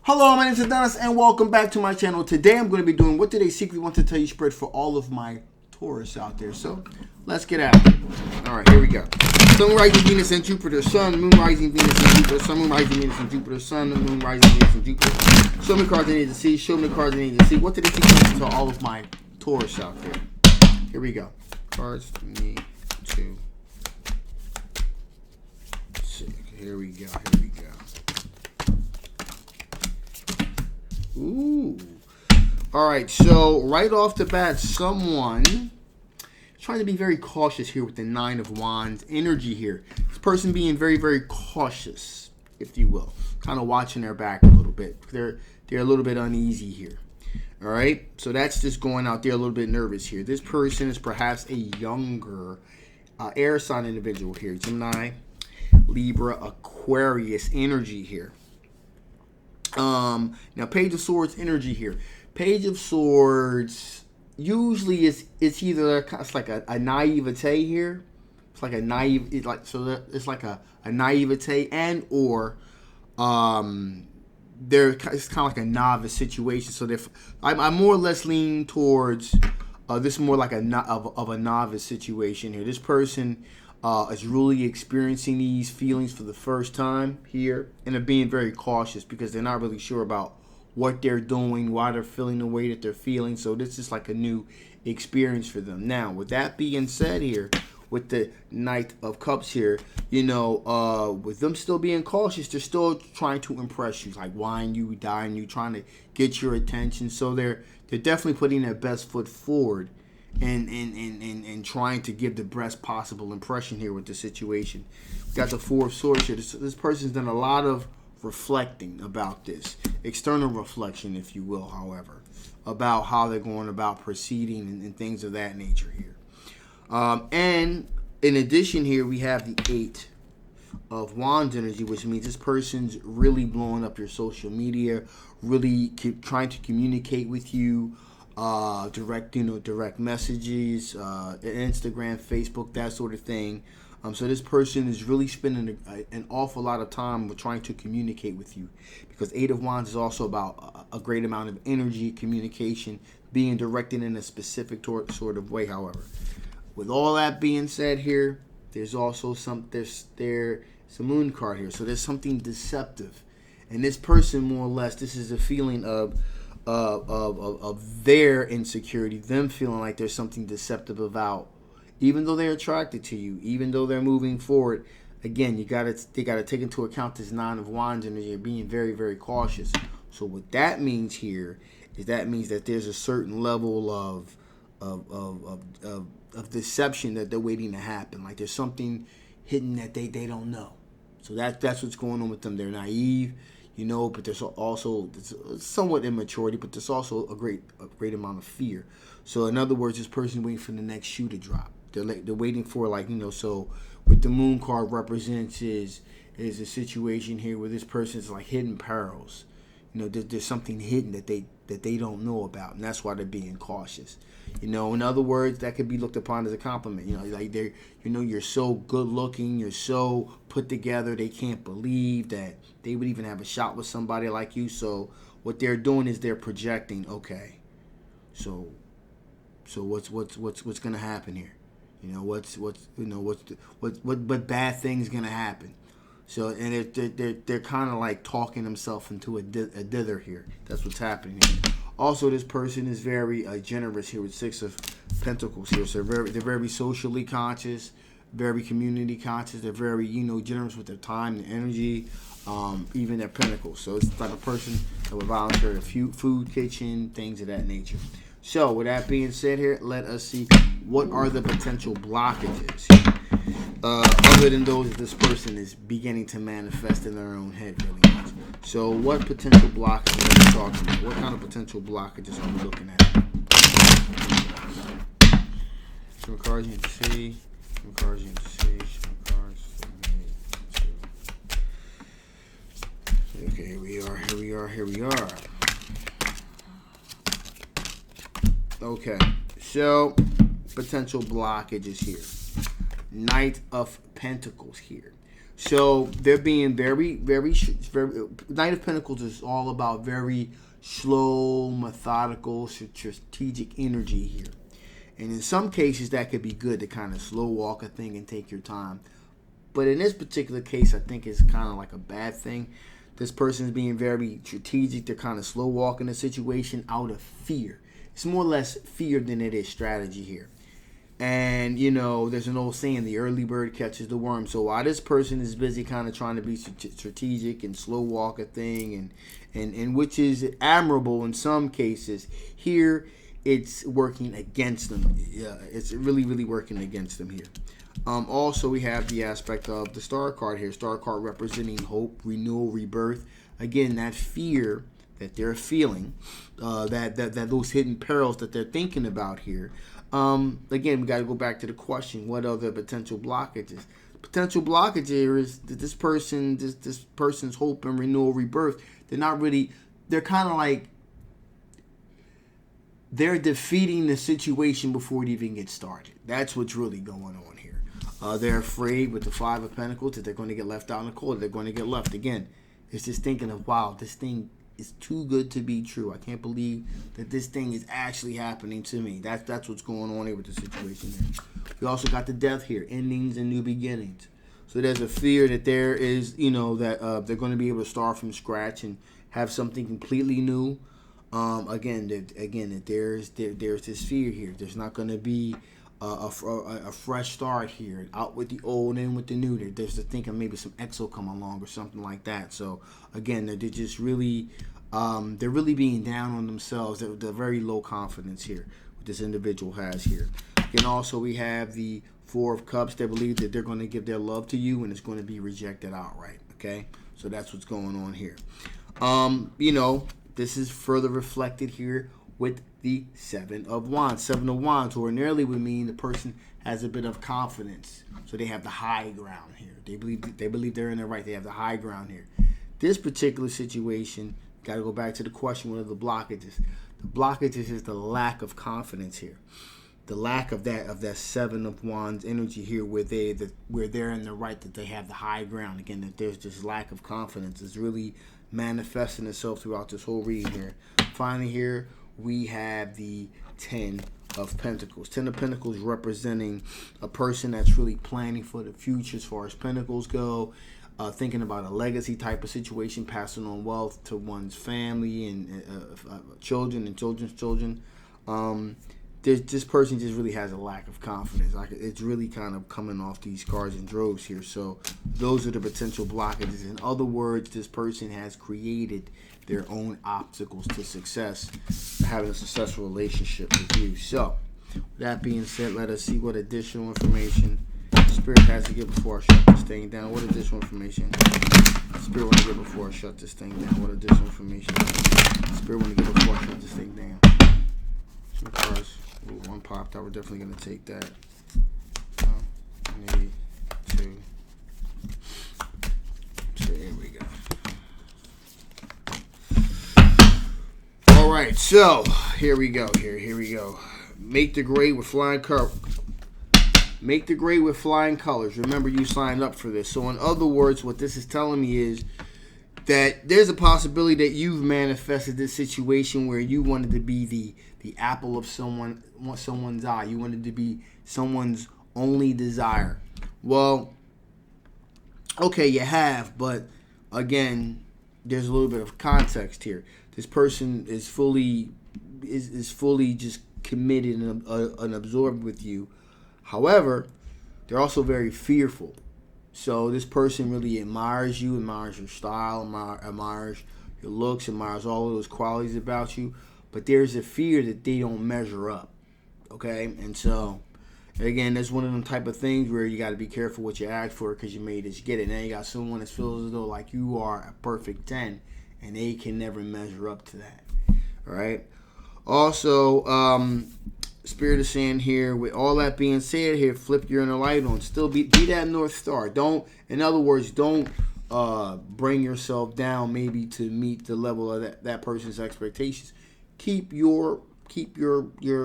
Hello, my name is Adonis and welcome back to my channel. Today I'm going to be doing what did I secretly want to tell you spread for all of my Taurus out there. So let's get at it. Alright, here we go. Sun, rising Venus and Jupiter. Sun, moon, rising Venus and Jupiter. Sun, moon, rising Venus and Jupiter. Sun, moon, rising Venus and Jupiter. Show me the cards I need to see. Show me the cards I need to see. What did I secretly to all of my Taurus out there? Here we go. Cards need to see. Here we go. Here we go. Ooh. All right, so right off the bat, someone trying to be very cautious here with the Nine of Wands energy here. This person being very, very cautious, if you will. Kind of watching their back a little bit. They're a little bit uneasy here. All right, so that's just going out there a little bit nervous here. This person is perhaps a younger air sign individual here. Gemini, Libra, Aquarius energy here. Now Page of Swords energy here. Page of Swords usually it's either it's like a naivete here. It's like a naive. It's like a naivete and or it's kind of like a novice situation. So I'm more or less leaning towards this is more like a novice situation here. This person is really experiencing these feelings for the first time here, and are being very cautious because they're not really sure about what they're doing, why they're feeling the way that they're feeling. So this is like a new experience for them. Now, with that being said here, with the Knight of Cups here, with them still being cautious, they're still trying to impress you, like wine you, dine you, trying to get your attention. So they're definitely putting their best foot forward and trying to give the best possible impression here with the situation. We got the Four of Swords here. This person's done a lot of reflecting about this. External reflection, if you will, however, about how they're going about proceeding and things of that nature here. And in addition here, we have the Eight of Wands energy, which means this person's really blowing up your social media, really trying to communicate with you, direct messages, Instagram, Facebook, that sort of thing. So this person is really spending an awful lot of time with trying to communicate with you, because Eight of Wands is also about a great amount of energy, communication, being directed in a specific sort of way. However, with all that being said here, there's also there's a moon card here. So there's something deceptive. And this person, more or less, this is a feeling of their insecurity, them feeling like there's something deceptive about, even though they're attracted to you, even though they're moving forward. Again, they gotta take into account this Nine of Wands and they're being very, very cautious. So what that means here is that there's a certain level of deception that they're waiting to happen. Like there's something hidden that they don't know. So that's what's going on with them. They're naive, but there's also somewhat immaturity, but there's also a great amount of fear. So in other words, this person waiting for the next shoe to drop. They're waiting for so what the moon card represents is a situation here where this person is like hidden perils. There's something hidden that they don't know about, and that's why they're being cautious. In other words, that could be looked upon as a compliment. Like you're so good looking, you're so put together, they can't believe that they would even have a shot with somebody like you. So what they're doing is they're projecting. Okay, so what's gonna happen here? What bad thing's gonna happen? So and they're kind of like talking themselves into a dither here. That's what's happening here. Also, this person is very generous here with Six of Pentacles here. So they're very socially conscious, very community conscious. They're very generous with their time and energy, even their pentacles. So it's the type of person that would volunteer at a food kitchen, things of that nature. So with that being said here, let us see what are the potential blockages here. Other than those that this person is beginning to manifest in their own head really much. So what potential blockages are we talking about? What kind of potential blockages are we looking at? Some cards you need to see. Some cards you need to see. Some cards you need to see. Okay, here we are. Okay, so potential blockages here. Knight of Pentacles here. So they're being very. Knight of Pentacles is all about very slow, methodical, strategic energy here. And in some cases, that could be good to kind of slow walk a thing and take your time. But in this particular case, I think it's kind of like a bad thing. This person is being very strategic. They're kind of slow walking the situation out of fear. It's more or less fear than it is strategy here. And, you know, there's an old saying, the early bird catches the worm. So while this person is busy kind of trying to be strategic and slow walk a thing, and which is admirable in some cases, here it's working against them. Yeah, it's really, really working against them here. Also, we have the aspect of the Star card here. Star card representing hope, renewal, rebirth. Again, that fear that they're feeling, that those hidden perils that they're thinking about here. Again, we got to go back to the question: what are the potential blockages? Potential blockage here is that this person's hope and renewal, rebirth. They're not really. They're kind of like they're defeating the situation before it even gets started. That's what's really going on here. They're afraid with the Five of Pentacles that they're going to get left out in the cold. They're going to get left. Again, it's just thinking of, wow, this thing is too good to be true. I can't believe that this thing is actually happening to me. That's what's going on here with the situation here. We also got the Death here, endings and new beginnings. So there's a fear that there is, you know, that they're going to be able to start from scratch and have something completely new. Again, that there's this fear here. There's not going to be a fresh start here, out with the old, in with the new. There's the thinking maybe some X will come along or something like that. So again, they're just really, they're really being down on themselves. They're very low confidence here. What this individual has here. And also we have the Four of Cups. They believe that they're going to give their love to you and it's going to be rejected outright. Okay, so that's what's going on here. You know, this is further reflected here with the Seven of Wands. Seven of Wands ordinarily would mean the person has a bit of confidence. So they have the high ground here. They believe they're in the right. They have the high ground here. This particular situation, got to go back to the question, what are the blockages? The blockages is the lack of confidence here. The lack of that Seven of Wands energy here where they're in the right, that they have the high ground. Again, that there's this lack of confidence is really manifesting itself throughout this whole reading here. Finally here, we have the Ten of Pentacles. Ten of Pentacles representing a person that's really planning for the future as far as Pentacles go, thinking about a legacy type of situation, passing on wealth to one's family and children and children's children. This person just really has a lack of confidence. It's really kind of coming off these cards in droves here. So those are the potential blockages. In other words, this person has created their own obstacles to success, having a successful relationship with you. So with that being said, let us see what additional information Spirit has to give before I shut this thing down. What additional information Spirit want to give before I shut this thing down? What additional information Spirit want to give before I shut this thing down? Some cards. Ooh, one popped out. We're definitely going to take that. Maybe two. So here we go. All right, so here we go. Here we go. Make the grade with flying colors. Make the grade with flying colors. Remember, you signed up for this. So in other words, what this is telling me is that there's a possibility that you've manifested this situation where you wanted to be the apple of someone's eye. You wanted to be someone's only desire. Well, okay, you have, but again, there's a little bit of context here. This person is fully just committed and absorbed with you. However, they're also very fearful. So this person really admires you, admires your style, admires your looks, admires all of those qualities about you. But there's a fear that they don't measure up. Okay? And so, again, that's one of them type of things where you got to be careful what you ask for because you may just get it. Now you got someone that feels as though like you are a perfect 10 and they can never measure up to that. All right? Also, Spirit is saying here, with all that being said here, flip your inner light on. Still be that North Star. In other words, don't bring yourself down maybe to meet the level of that person's expectations. Keep your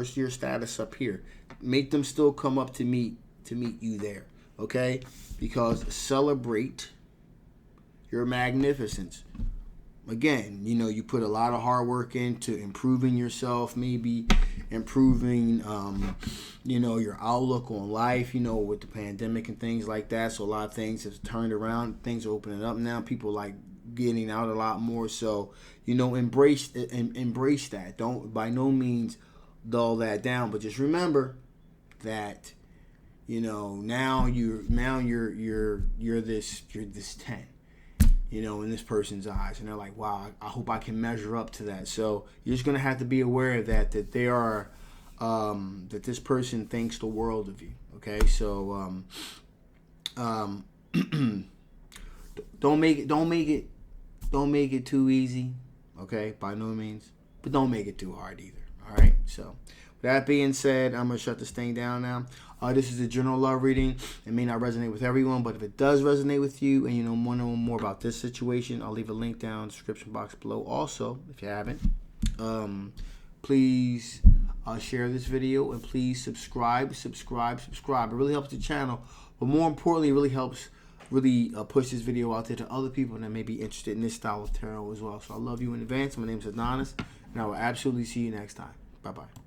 status up here. Make them still come up to meet you there. okay? Because celebrate your magnificence. Again, you know, you put a lot of hard work into improving yourself, maybe improving, you know, your outlook on life, you know, with the pandemic and things like that. So a lot of things have turned around. Things are opening up now. People like getting out a lot more. So, you know, embrace that. Don't by no means dull that down, but just remember that, you know, now you're this 10, you know, in this person's eyes, and they're like, wow, I hope I can measure up to that. So you're just gonna have to be aware of that they are that this person thinks the world of you. Okay, so don't make it too easy. Okay, by no means, but don't make it too hard either. All right, so. That being said, I'm going to shut this thing down now. This is a general love reading. It may not resonate with everyone, but if it does resonate with you and you want to know more about this situation, I'll leave a link down in the description box below. Also, if you haven't, please share this video and please subscribe. It really helps the channel, but more importantly, it really helps push this video out there to other people that may be interested in this style of tarot as well. So I love you in advance. My name is Adonis, and I will absolutely see you next time. Bye-bye.